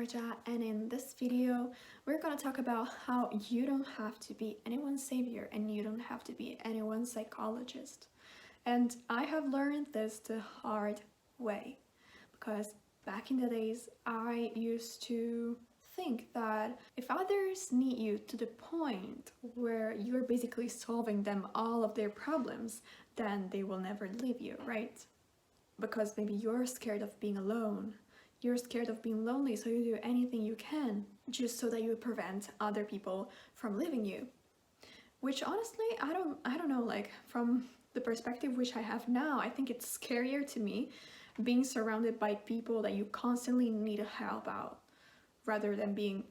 Georgia, and in this video we're gonna talk about how you don't have to be anyone's savior and you don't have to be anyone's psychologist. And I have learned this the hard way because back in the days I used to think that if others need you to the point where you're basically solving them all of their problems, then they will never leave you, right? Because maybe you're scared of being alone. You're scared of being lonely, so you do anything you can just so that you prevent other people from leaving you. Which honestly, I don't know, like from the perspective which I have now, I think it's scarier to me being surrounded by people that you constantly need help out rather than being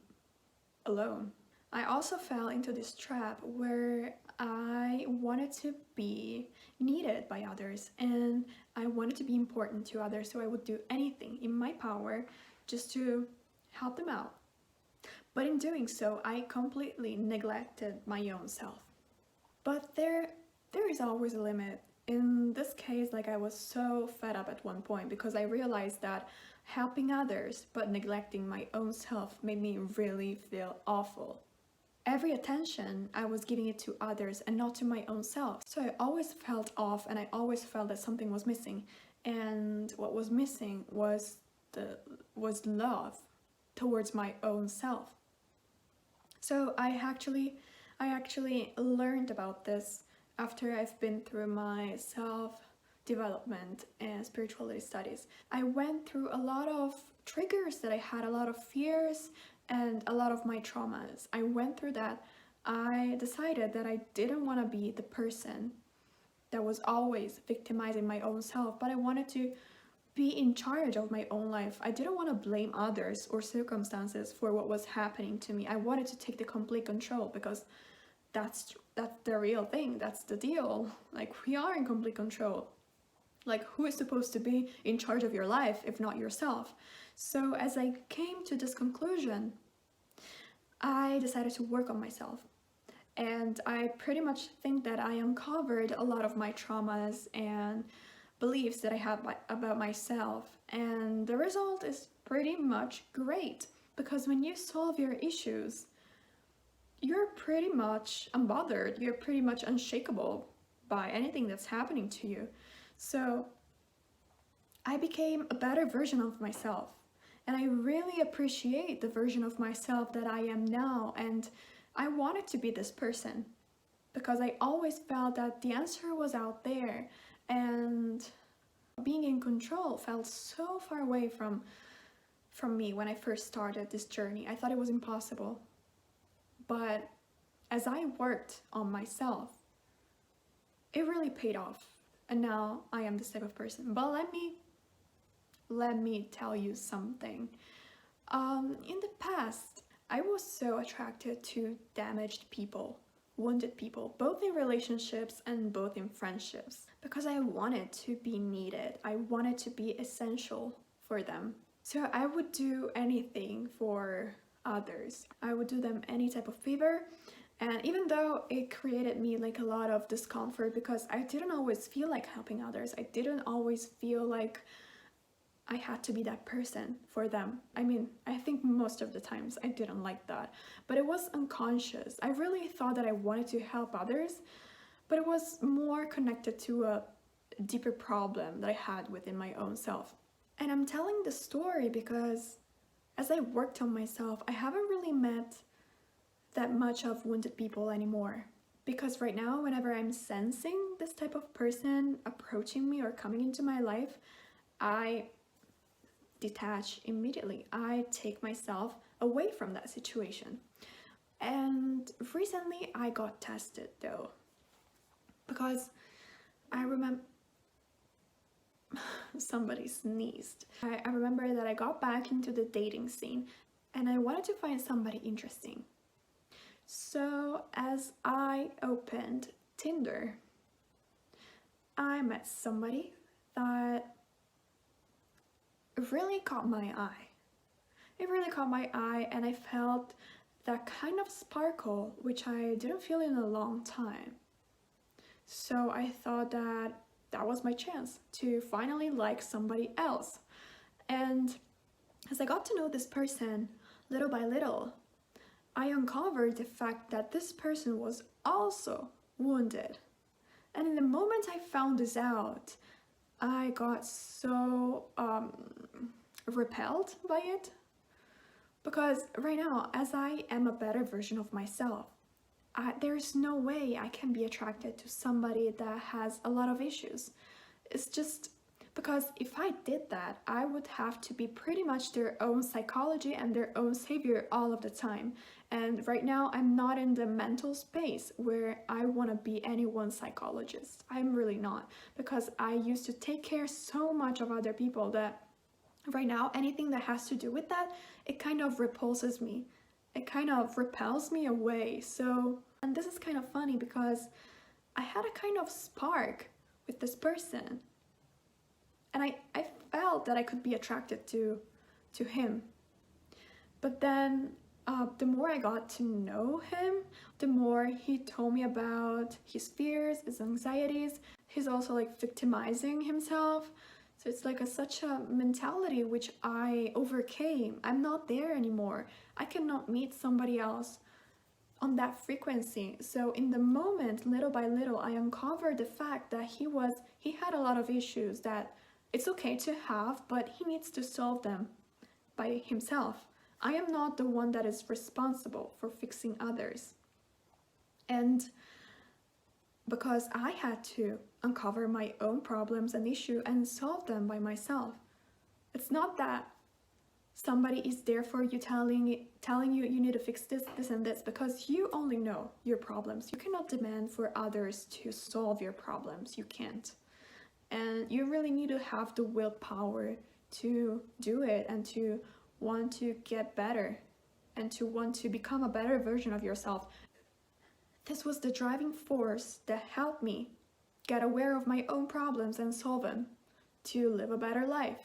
alone. I also fell into this trap where I wanted to be needed by others and I wanted to be important to others, so I would do anything in my power just to help them out. But in doing so, I completely neglected my own self. But there is always a limit. In this case, like I was so fed up at one point because I realized that helping others but neglecting my own self made me really feel awful. Every attention I was giving it to others and not to my own self. So I always felt off and I always felt that something was missing. And what was missing was love towards my own self. So I actually learned about this after I've been through my self-development and spirituality studies. I went through a lot of triggers that I had, a lot of fears and a lot of my traumas. I went through that. I decided that I didn't want to be the person that was always victimizing my own self, but I wanted to be in charge of my own life. I didn't want to blame others or circumstances for what was happening to me. I wanted to take the complete control because that's the real thing. That's the deal. Like, we are in complete control. Like, who is supposed to be in charge of your life if not yourself? So as I came to this conclusion, I decided to work on myself. And I pretty much think that I uncovered a lot of my traumas and beliefs that I have about myself. And the result is pretty much great. Because when you solve your issues, you're pretty much unbothered. You're pretty much unshakable by anything that's happening to you. So I became a better version of myself. And I really appreciate the version of myself that I am now. And I wanted to be this person because I always felt that the answer was out there. And being in control felt so far away from me when I first started this journey. I thought it was impossible. But as I worked on myself, it really paid off. And now I am this type of person. But let me tell you something. In the past, I was so attracted to damaged people, wounded people, both in relationships and both in friendships, because I wanted to be needed. I wanted to be essential for them. So I would do anything for others. I would do them any type of favor. And even though it created me like a lot of discomfort because I didn't always feel like helping others, I didn't always feel like I had to be that person for them. I mean, I think most of the times I didn't like that, but it was unconscious. I really thought that I wanted to help others, but it was more connected to a deeper problem that I had within my own self. And I'm telling this story because as I worked on myself, I haven't really met that much of wounded people anymore. Because right now, whenever I'm sensing this type of person approaching me or coming into my life, I detach immediately. I take myself away from that situation. And recently I got tested though, because I remember somebody sneezed. I remember that I got back into the dating scene and I wanted to find somebody interesting. So as I opened Tinder, I met somebody that really caught my eye. It really caught my eye and I felt that kind of sparkle which I didn't feel in a long time. So I thought that was my chance to finally like somebody else. And As I got to know this person little by little, I uncovered the fact that this person was also wounded. And in the moment I found this out, I got so repelled by it. Because right now, as I am a better version of myself, there's no way I can be attracted to somebody that has a lot of issues. It's just because if I did that, I would have to be pretty much their own psychology and their own savior all of the time. And right now, I'm not in the mental space where I want to be anyone's psychologist. I'm really not, because I used to take care so much of other people that right now, anything that has to do with that, it kind of repulses me. It kind of repels me away. So, and this is kind of funny because I had a kind of spark with this person. And I felt that I could be attracted to him. But then the more I got to know him, the more he told me about his fears, his anxieties. He's also like victimizing himself. So it's like such a mentality which I overcame. I'm not there anymore. I cannot meet somebody else on that frequency. So in the moment, little by little, I uncovered the fact that he had a lot of issues that it's okay to have, but he needs to solve them by himself. I am not the one that is responsible for fixing others. And because I had to uncover my own problems and issues and solve them by myself. It's not that somebody is there for you telling you you need to fix this, this and this, because you only know your problems. You cannot demand for others to solve your problems. You can't. And you really need to have the willpower to do it and to want to get better and to want to become a better version of yourself. This was the driving force that helped me get aware of my own problems and solve them to live a better life.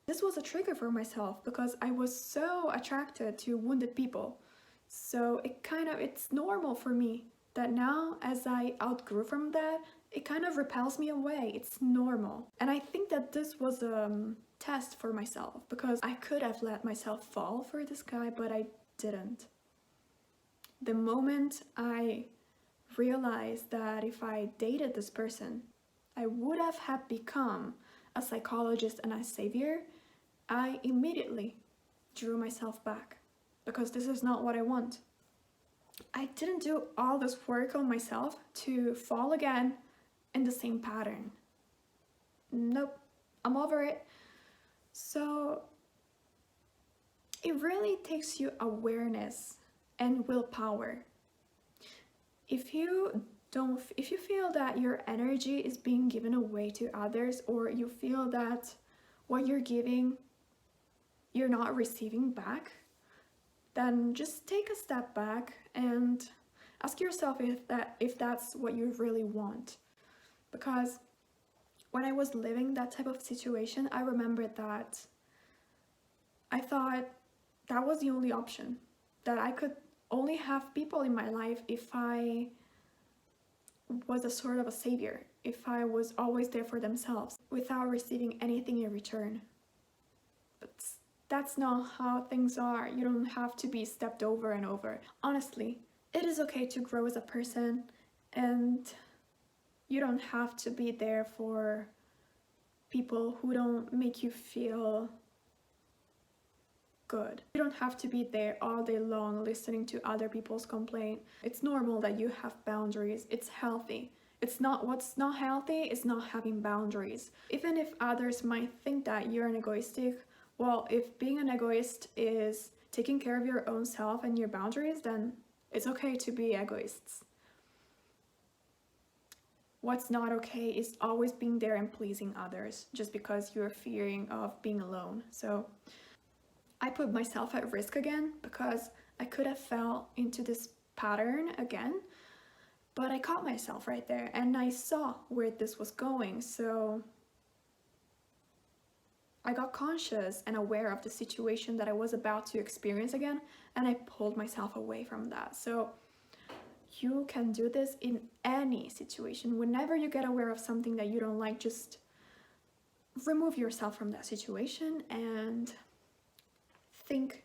This was a trigger for myself because I was so attracted to wounded people. So it's normal for me that now as I outgrew from that, it kind of repels me away. It's normal. And I think that this was a test for myself because I could have let myself fall for this guy, but I didn't. The moment I realized that if I dated this person, I would have become a psychologist and a savior, I immediately drew myself back because this is not what I want. I didn't do all this work on myself to fall again in the same pattern. Nope, I'm over it. So it really takes you awareness and willpower. If you feel that your energy is being given away to others, or you feel that what you're giving you're not receiving back, then just take a step back and ask yourself if that's what you really want. Because when I was living that type of situation, I remembered that I thought that was the only option, that I could only have people in my life if I was a sort of a savior, if I was always there for themselves without receiving anything in return. But that's not how things are. You don't have to be stepped over and over. Honestly, it is okay to grow as a person, and you don't have to be there for people who don't make you feel good. You don't have to be there all day long listening to other people's complaint. It's normal that you have boundaries. It's healthy. What's not healthy is not having boundaries. Even if others might think that you're an egoistic, well, if being an egoist is taking care of your own self and your boundaries, then it's okay to be egoists. What's not okay is always being there and pleasing others just because you're fearing of being alone. So I put myself at risk again because I could have fell into this pattern again, but I caught myself right there and I saw where this was going. So I got conscious and aware of the situation that I was about to experience again, and I pulled myself away from that. So you can do this in any situation. Whenever you get aware of something that you don't like, just remove yourself from that situation and think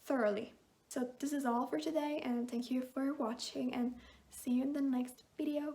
thoroughly. So this is all for today, and thank you for watching, and see you in the next video.